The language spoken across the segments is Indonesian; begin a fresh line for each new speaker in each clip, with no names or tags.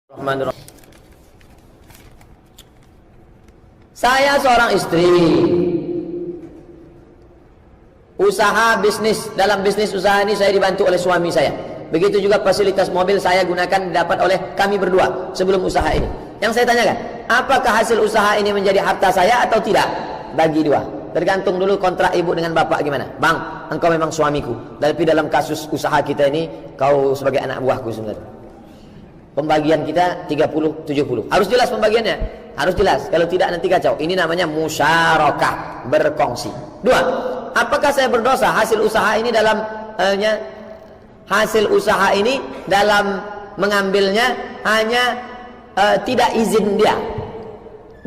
Bismillahirrahmanirrahim. Saya seorang istri, usaha bisnis. Dalam bisnis usaha ini saya dibantu oleh suami saya. Begitu juga fasilitas mobil saya gunakan didapat oleh kami berdua sebelum usaha ini. Yang saya tanyakan, apakah hasil usaha ini menjadi harta saya atau tidak? Bagi dua. Tergantung dulu kontrak ibu dengan bapak gimana. Bang, engkau memang suamiku, tapi dalam kasus usaha kita ini kau sebagai anak buahku sebenarnya. Pembagian kita 30-70. Harus jelas pembagiannya. Harus jelas. Kalau tidak nanti kacau. Ini namanya musyarakah, berkongsi. Dua, apakah saya berdosa hasil usaha ini dalam hasil usaha ini dalam mengambilnya hanya tidak izin dia.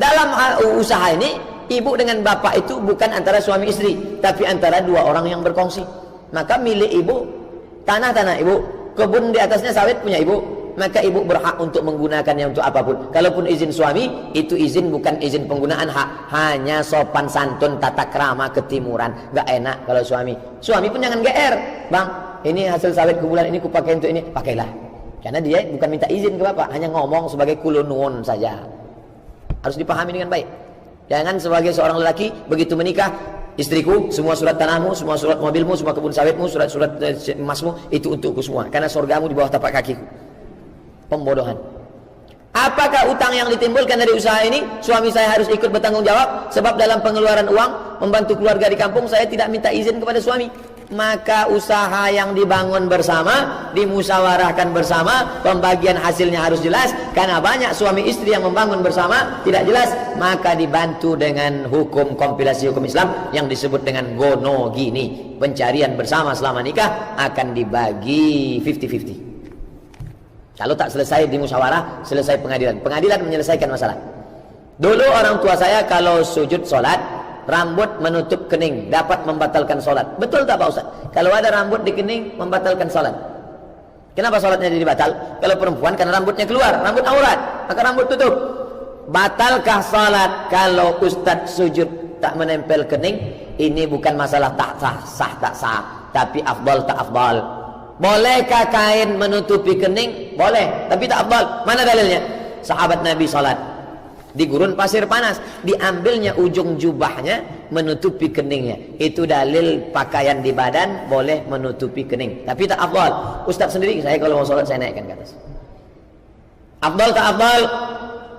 Dalam usaha ini ibu dengan bapak itu bukan antara suami istri, tapi antara dua orang yang berkongsi. Maka milik ibu, tanah-tanah ibu, kebun di atasnya sawit punya ibu. Maka ibu berhak untuk menggunakannya untuk apapun. Kalaupun izin suami, itu izin bukan izin penggunaan hak, hanya sopan santun, tata krama, ketimuran. Gak enak kalau suami. Suami pun jangan GR. Bang, ini hasil sawit bulan ini kupakai untuk ini, pakailah. Karena dia bukan minta izin ke bapak, hanya ngomong sebagai kulunun saja. Harus dipahami dengan baik. Jangan sebagai seorang lelaki begitu menikah, istriku, semua surat tanahmu, semua surat mobilmu, semua kebun sawitmu, surat-surat emasmu, itu untukku semua. Karena surgamu di bawah tapak kakiku. Pembodohan. Apakah utang yang ditimbulkan dari usaha ini suami saya harus ikut bertanggung jawab? Sebab dalam pengeluaran uang membantu keluarga di kampung saya tidak minta izin kepada suami. Maka usaha yang dibangun bersama, dimusyawarahkan bersama, pembagian hasilnya harus jelas. Karena banyak suami istri yang membangun bersama tidak jelas, maka dibantu dengan hukum kompilasi hukum Islam yang disebut dengan gonogini. Pencarian bersama selama nikah akan dibagi 50-50. Kalau tak selesai di musyawarah, selesai pengadilan. Pengadilan menyelesaikan masalah. Dulu orang tua saya kalau sujud solat, rambut menutup kening, dapat membatalkan solat. Betul tak Pak Ustaz? Kalau ada rambut di kening, membatalkan solat. Kenapa solatnya jadi batal? Kalau perempuan karena rambutnya keluar, rambut aurat, maka rambut tutup. Batalkah solat kalau Ustaz sujud tak menempel kening? Ini bukan masalah tak sah tak sah, tapi afdal tak afdal. Bolehkah kain menutupi kening? Boleh, tapi tak afdal. Mana dalilnya? Sahabat Nabi salat di gurun pasir panas, diambilnya ujung jubahnya menutupi keningnya. Itu dalil pakaian di badan boleh menutupi kening, tapi tak afdal. Ustaz sendiri, saya kalau mau salat saya naikkan ke atas. Afdal tak afdal?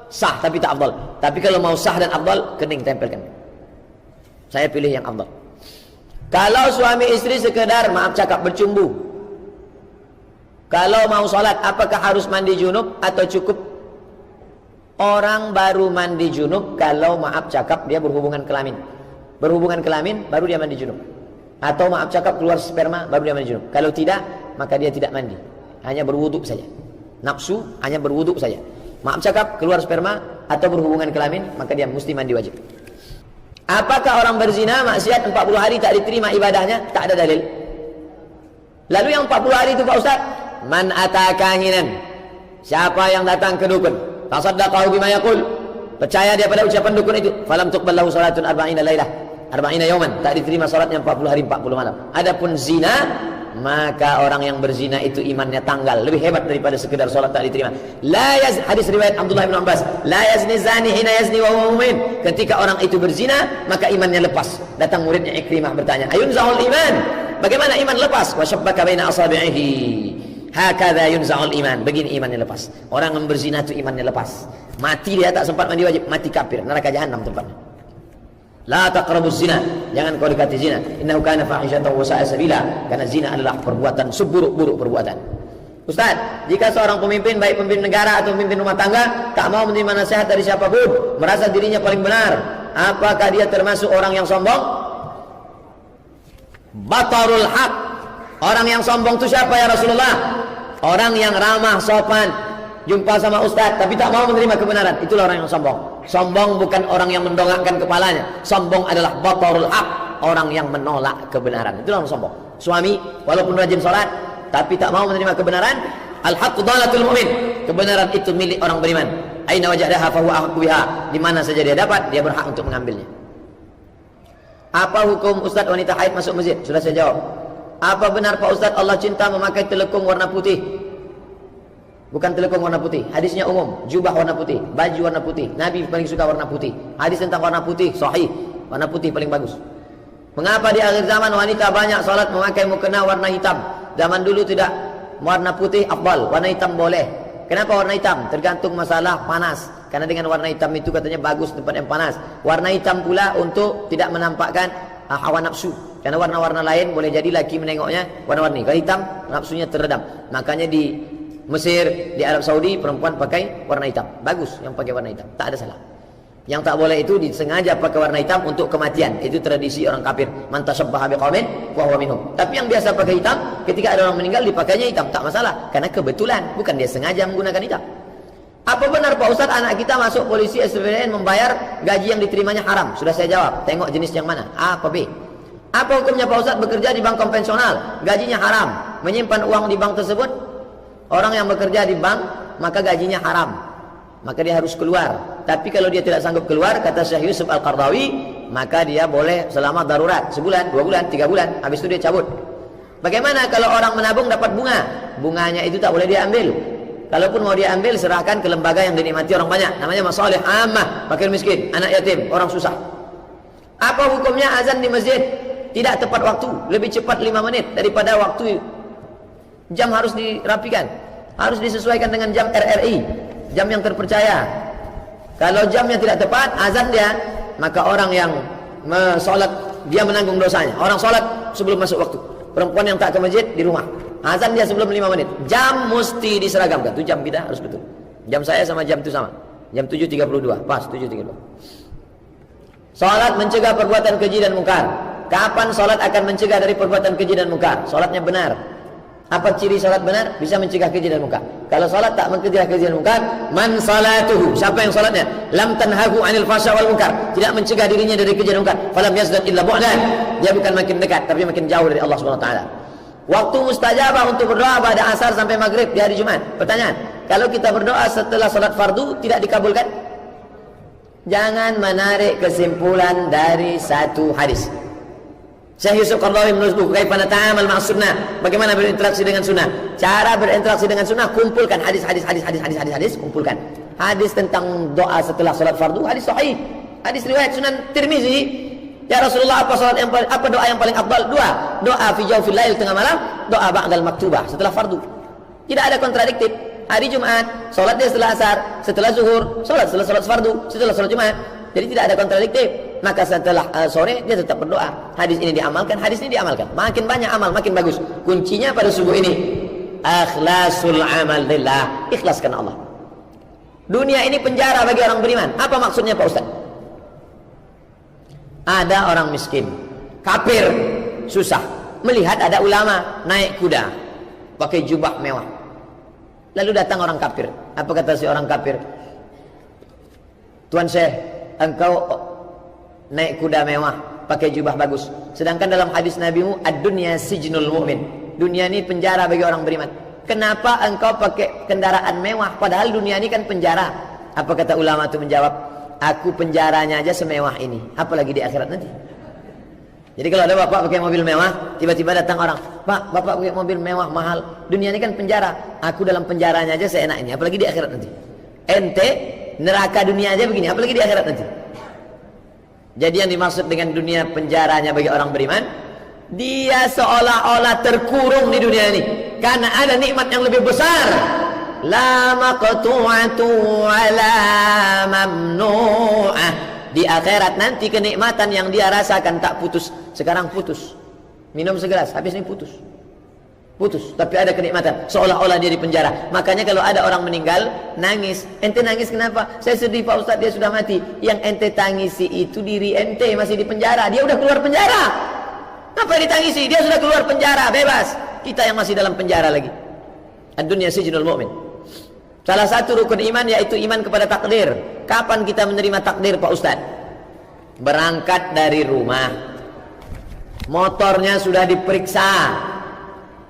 Sah tapi tak afdal. Tapi kalau mau sah dan afdal, kening tempelkan. Saya pilih yang afdal. Kalau suami istri sekedar maaf cakap bercumbu, kalau mau sholat, apakah harus mandi junub atau cukup? Orang baru mandi junub kalau maaf cakap dia berhubungan kelamin. Berhubungan kelamin baru dia mandi junub. Atau maaf cakap keluar sperma baru dia mandi junub. Kalau tidak, maka dia tidak mandi. Hanya berwuduk saja. Nafsu hanya berwuduk saja. Maaf cakap keluar sperma atau berhubungan kelamin, maka dia mesti mandi wajib. Apakah orang berzina maksiat 40 hari tak diterima ibadahnya? Tak ada dalil. Lalu yang 40 hari itu Pak Ustaz, man atakahinan, siapa yang datang ke dukun, tasaddaqahu bima yaqul, percaya dia pada ucapan dukun itu, falam tuqbal lahu salatun 40 lailah 40 yawman, tak diterima salatnya 40 hari 40 malam. Adapun zina, maka orang yang berzina itu imannya tanggal, lebih hebat daripada sekedar salat tak diterima. La yaz, hadis riwayat Abdullah bin Abbas, la yazni zani hina yazni wa huwa mu'min. Ketika orang itu berzina, maka imannya lepas. Datang muridnya Ikrimah bertanya, ayunzahul iman, bagaimana iman lepas? Wa syabbaka baina asabi'ihi, hakadha yunza'ul iman, begini imannya lepas. Orang yang berzina itu imannya lepas. Mati dia tak sempat mandi wajib, mati kafir, neraka jahanam tempatnya. La taqrabuz zina, jangan kau dekati zina. Innahu kana fahishatan wa sa'a sabila, karena zina adalah perbuatan seburuk-buruk perbuatan. Ustaz, jika seorang pemimpin, baik pemimpin negara atau pemimpin rumah tangga, tak mau menerima nasihat dari siapapun, merasa dirinya paling benar, apakah dia termasuk orang yang sombong? Batarul haq. Orang yang sombong itu siapa ya Rasulullah? Orang yang ramah, sopan, jumpa sama ustaz tapi tak mau menerima kebenaran, itulah orang yang sombong. Sombong bukan orang yang mendongakkan kepalanya. Sombong adalah batarul haq, orang yang menolak kebenaran, itulah orang sombong. Suami walaupun rajin sholat tapi tak mau menerima kebenaran, al-haqqu dhalatul mu'min, kebenaran itu milik orang beriman. Aina wajadaha fa huwa ahqqu biha, di mana saja dia dapat, dia berhak untuk mengambilnya. Apa hukum ustaz wanita haid masuk masjid? Sudah saya jawab. Apa benar Pak Ustaz Allah cinta memakai telekung warna putih? Bukan telekung warna putih. Hadisnya umum, jubah warna putih, baju warna putih. Nabi paling suka warna putih. Hadis tentang warna putih sahih. Warna putih paling bagus. Mengapa di akhir zaman wanita banyak salat memakai mukena warna hitam? Zaman dulu tidak, warna putih afdal, warna hitam boleh. Kenapa warna hitam? Tergantung masalah panas. Karena dengan warna hitam itu katanya bagus tempat yang panas. Warna hitam pula untuk tidak menampakkan hawa nafsu. Karena warna-warna lain boleh jadi laki menengoknya warna-warni. Kalau hitam nafsunya teredam. Makanya di Mesir, di Arab Saudi perempuan pakai warna hitam. Bagus yang pakai warna hitam, tak ada salah. Yang tak boleh itu disengaja pakai warna hitam untuk kematian. Itu tradisi orang kafir. Man tashabbaha biqaumin fa huwa minhum. Tapi yang biasa pakai hitam, ketika ada orang meninggal dipakainya hitam, tak masalah. Karena kebetulan, bukan dia sengaja menggunakan hitam. Apa benar Pak Ustaz anak kita masuk polisi SPBN membayar gaji yang diterimanya haram? Sudah saya jawab. Tengok jenis yang mana, A apa B. Apa hukumnya Pak Ustaz bekerja di bank konvensional, gajinya haram, menyimpan uang di bank tersebut? Orang yang bekerja di bank maka gajinya haram, maka dia harus keluar. Tapi kalau dia tidak sanggup keluar, kata Syekh Yusuf Al-Qardawi, maka dia boleh selama darurat, sebulan, 2 bulan, 3 bulan, habis itu dia cabut. Bagaimana kalau orang menabung dapat bunga? Bunganya itu tak boleh dia ambil. Kalaupun mau dia ambil, serahkan ke lembaga yang dinikmati orang banyak, namanya masalih ammah, fakir miskin, anak yatim, orang susah. Apa hukumnya azan di masjid tidak tepat waktu, lebih cepat 5 menit daripada waktu jam? Harus dirapikan, harus disesuaikan dengan jam RRI, jam yang terpercaya. Kalau jamnya tidak tepat, azan dia, maka orang yang sholat dia menanggung dosanya. Orang sholat sebelum masuk waktu, perempuan yang tak ke masjid di rumah, azan dia sebelum 5 menit. Jam mesti diseragamkan. Itu jam kita harus betul. Jam saya sama jam itu sama, jam 7.32 pas 7.32. Sholat mencegah perbuatan keji dan mungkar. Kapan sholat akan mencegah dari perbuatan keji dan mungkar? Sholatnya benar. Apa ciri salat benar? Bisa mencegah keji dan mungkar. Kalau salat tak mencegah keji dan mungkar, man salatuhu, siapa yang salatnya lam tanhahu anil fasya wal munkar, tidak mencegah dirinya dari keji dan mungkar, falam yazdad illa bu'dan, dia bukan makin dekat tapi makin jauh dari Allah Subhanahu wa taala. Waktu mustajabah untuk berdoa pada asar sampai maghrib di hari Jumat. Pertanyaan, kalau kita berdoa setelah salat fardu tidak dikabulkan? Jangan menarik kesimpulan dari satu hadis. Syekh Yusuf Qardawi menulis buku Kaifa Nata'amal Ma'as Sunnah, bagaimana berinteraksi dengan sunnah. Cara berinteraksi dengan sunnah, kumpulkan hadis, kumpulkan. Hadis tentang doa setelah salat fardu, hadis sahih. Hadis riwayat Sunan Tirmizi. Ya Rasulullah, apa doa yang paling afdal? Doa fi jawfil lail, tengah malam, doa ba'dal maktubah, setelah fardu. Tidak ada kontradiktif. Hari Jumat, salat dia setelah asar, setelah zuhur, salat setelah salat fardu, setelah salat Jumat. Jadi tidak ada kontradiktif. Maka setelah sore dia tetap berdoa. Hadis ini diamalkan, hadis ini diamalkan. Makin banyak amal, makin bagus. Kuncinya pada subuh ini, ikhlasul amal lillah, ikhlaskan Allah. Dunia ini penjara bagi orang beriman. Apa maksudnya Pak Ustaz? Ada orang miskin, kafir, susah, melihat ada ulama naik kuda, pakai jubah mewah. Lalu datang orang kafir. Apa kata si orang kafir? Tuan Syekh, engkau naik kuda mewah, pakai jubah bagus. Sedangkan dalam hadis Nabimu, ad-dunya sijnul mu'min. Dunia ini penjara bagi orang beriman. Kenapa engkau pakai kendaraan mewah, padahal dunia ini kan penjara? Apa kata ulama itu menjawab? Aku penjaranya aja semewah ini, apalagi di akhirat nanti. Jadi kalau ada bapak pakai mobil mewah, tiba-tiba datang orang, Pak, bapak pakai mobil mewah mahal. Dunia ini kan penjara. Aku dalam penjaranya aja seenak ini, apalagi di akhirat nanti. Ente neraka dunia aja begini, apalagi di akhirat nanti. Jadi yang dimaksud dengan dunia penjaranya bagi orang beriman, dia seolah-olah terkurung di dunia ini karena ada nikmat yang lebih besar. La maqtu'atu wala mamnu'ah. Di akhirat nanti kenikmatan yang dia rasakan tak putus. Sekarang putus, minum segelas, habis ini putus, tapi ada kenikmatan, seolah-olah dia di penjara. Makanya kalau ada orang meninggal, nangis. Ente nangis kenapa? Saya sedih Pak Ustaz, dia sudah mati. Yang ente tangisi itu diri ente masih di penjara. Dia udah keluar penjara, apa yang ditangisi? Dia sudah keluar penjara, bebas. Kita yang masih dalam penjara lagi. Ad-dunya sijnul mu'min. Salah satu rukun iman yaitu iman kepada takdir. Kapan kita menerima takdir Pak Ustaz? Berangkat dari rumah, motornya sudah diperiksa,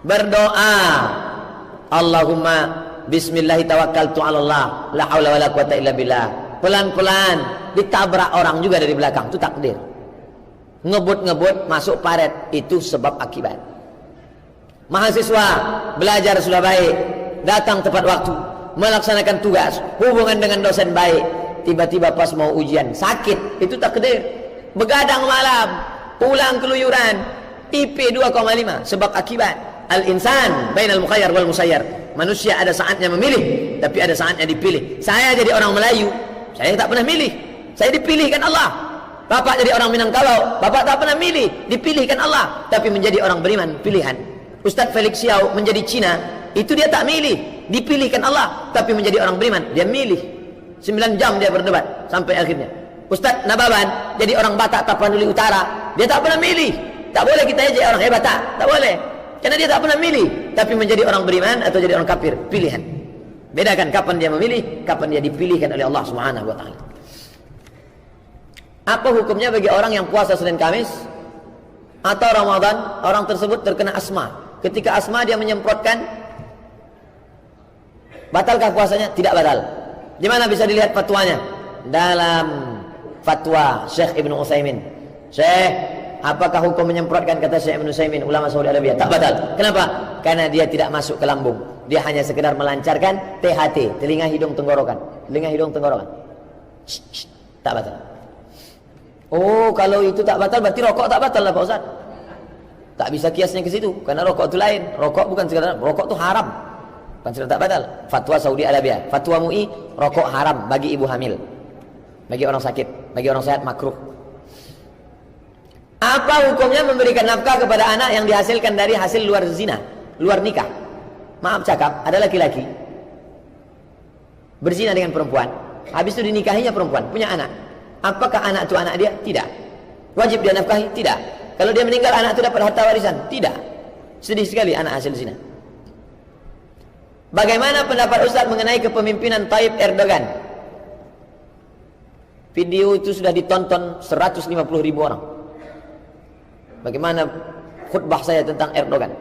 berdoa, Allahumma bismillahi tawakkaltu 'ala Allah, la haula wala quwata illa billah. Pelan-pelan ditabrak orang juga dari belakang, itu takdir. Ngebut-ngebut masuk paret, itu sebab akibat. Mahasiswa belajar sudah baik, datang tepat waktu, melaksanakan tugas, hubungan dengan dosen baik. Tiba-tiba pas mau ujian sakit, itu takdir. Begadang malam, pulang keluyuran, IP 2,5 sebab akibat. Al-insan bainal mukhayyar wal musayyar. Manusia ada saatnya memilih, tapi ada saatnya dipilih. Saya jadi orang Melayu, saya tak pernah milih. Saya dipilihkan Allah. Bapak jadi orang Minangkabau, bapak tak pernah milih, dipilihkan Allah. Tapi menjadi orang beriman, pilihan. Ustaz Felix Xiao menjadi Cina, itu dia tak milih, dipilihkan Allah. Tapi menjadi orang beriman, dia milih. 9 jam dia berdebat sampai akhirnya. Ustaz Nababan jadi orang Batak Tapanuli Utara, dia tak pernah milih. Tak boleh kita jadi orang hebat, tak boleh. Karena dia tak pernah milih. Tapi menjadi orang beriman atau jadi orang kafir, pilihan. Bedakan kapan dia memilih, kapan dia dipilihkan oleh Allah Subhanahu wa taala. Apa hukumnya bagi orang yang puasa Senin Kamis atau Ramadan, orang tersebut terkena asma. Ketika asma dia menyemprotkan, batalkah puasanya? Tidak batal. Di mana bisa dilihat fatwanya? Dalam fatwa Syekh Ibnu Utsaimin. Syekh, apakah hukum menyemprotkan, kata Syekh Ibnu Utsaimin, ulama Saudi Arabia? Tak batal. Kenapa? Karena dia tidak masuk ke lambung. Dia hanya sekedar melancarkan THT, telinga hidung tenggorokan. Telinga hidung tenggorokan. Tak batal. Oh, kalau itu tak batal, berarti rokok tak batal lah Pak Ustaz. Tak bisa kiasnya ke situ, karena rokok itu lain. Rokok bukan sekadar, rokok itu haram, bukan sekadar tak batal. Fatwa Saudi Arabia, fatwa MUI, rokok haram bagi ibu hamil, bagi orang sakit, bagi orang sehat makruh. Apa hukumnya memberikan nafkah kepada anak yang dihasilkan dari hasil luar zina, luar nikah? Maaf cakap, ada laki-laki berzina dengan perempuan, habis itu dinikahinya perempuan, punya anak. Apakah anak itu anak dia? Tidak. Wajib dia nafkahi? Tidak. Kalau dia meninggal, anak itu dapat harta warisan? Tidak. Sedih sekali anak hasil zina. Bagaimana pendapat Ustaz mengenai kepemimpinan Tayyip Erdogan? Video itu sudah ditonton 150.000 orang. Bagaimana khutbah saya tentang Erdogan?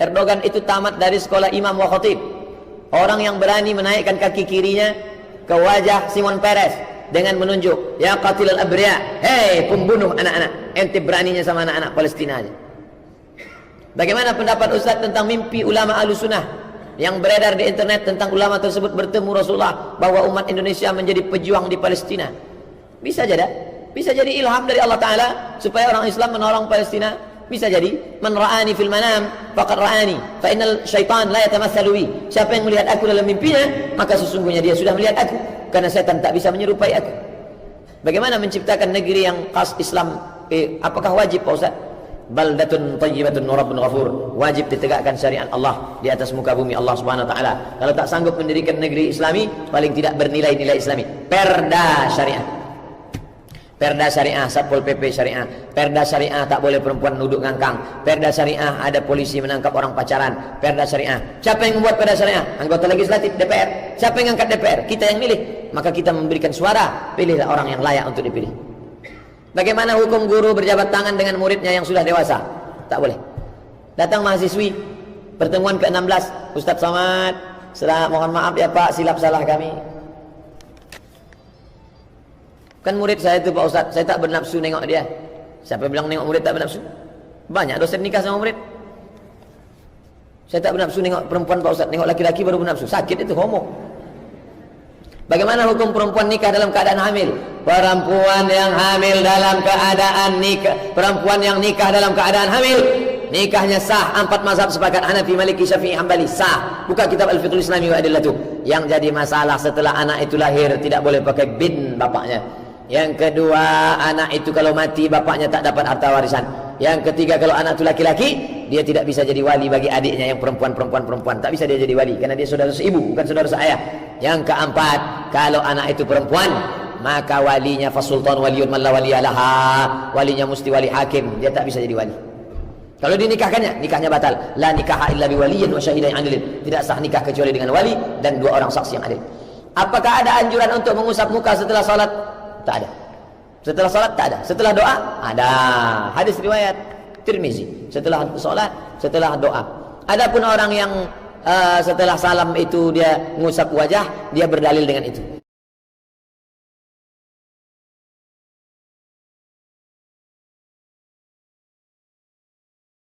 Erdogan itu tamat dari sekolah imam wa khatib. Orang yang berani menaikkan kaki kirinya ke wajah Simon Peres dengan menunjuk, ya qatilal abriya, hei pembunuh anak-anak, ente beraninya sama anak-anak Palestina aja. Bagaimana pendapat Ustaz tentang mimpi ulama Ahlussunnah yang beredar di internet tentang ulama tersebut bertemu Rasulullah, bahwa umat Indonesia menjadi pejuang di Palestina? Bisa jadi, bisa jadi ilham dari Allah Ta'ala supaya orang Islam menolong Palestina. Bisa jadi, man ra'ani fil manam faqad ra'ani fa innal syaitan la yatamatsalu bi. Siapa yang melihat aku dalam mimpinya, maka sesungguhnya dia sudah melihat aku, karena setan tak bisa menyerupai aku. Bagaimana menciptakan negeri yang khas Islam? Apakah wajib Pak Ustaz? Baldatun thayyibatun rabbun ghafur. Wajib ditegakkan syariat Allah di atas muka bumi Allah Subhanahu wa taala. Kalau tak sanggup mendirikan negeri Islami, paling tidak bernilai-nilai Islami. Perda syariah. Perda syariah, Satpol PP syariah. Perda syariah tak boleh perempuan duduk ngangkang. Perda syariah ada polisi menangkap orang pacaran. Perda syariah. Siapa yang membuat perda syariah? Anggota legislatif, DPR. Siapa yang angkat DPR? Kita yang milih. Maka kita memberikan suara, pilihlah orang yang layak untuk dipilih. Bagaimana hukum guru berjabat tangan dengan muridnya yang sudah dewasa? Tak boleh. Datang mahasiswi, pertemuan ke-16, Ustaz Somad, mohon maaf ya Pak, silap salah kami. Kan murid saya itu Pak Ustaz, saya tak bernafsu nengok dia. Siapa bilang nengok murid tak bernafsu? Banyak dosen nikah sama murid. Saya tak bernafsu nengok perempuan Pak Ustaz, nengok laki-laki baru bernafsu. Sakit itu, homo. Bagaimana hukum perempuan nikah dalam keadaan hamil? Perempuan yang hamil dalam keadaan nikah, perempuan yang nikah dalam keadaan hamil, nikahnya sah. 4 mazhab sepakat, Hanafi, Maliki, Syafi'i, Hambali, sah. Buka kitab Al-Fiqhul Islami wa Adillatuh. Yang jadi masalah setelah anak itu lahir, tidak boleh pakai bin bapaknya. Yang kedua, anak itu kalau mati bapaknya tak dapat harta warisan. Yang ketiga, kalau anak itu laki-laki, dia tidak bisa jadi wali bagi adiknya yang perempuan. Tak bisa dia jadi wali karena dia saudara seibu, bukan saudara seayah. Yang keempat, kalau anak itu perempuan, maka walinya fasultan waliyun man la waliyalaha. Walinya mesti wali hakim, dia tak bisa jadi wali. Kalau dinikahkannya, nikahnya batal. La nikaha illa bi waliyyin wa syahidain 'adilin. Tidak sah nikah kecuali dengan wali dan 2 orang saksi yang adil. Apakah ada anjuran untuk mengusap muka setelah salat? Tak ada. Setelah salat tak ada. Setelah doa ada. Hadis riwayat Tirmizi. Setelah salat, setelah doa. Adapun orang yang setelah salam itu dia mengusap wajah, dia berdalil dengan itu.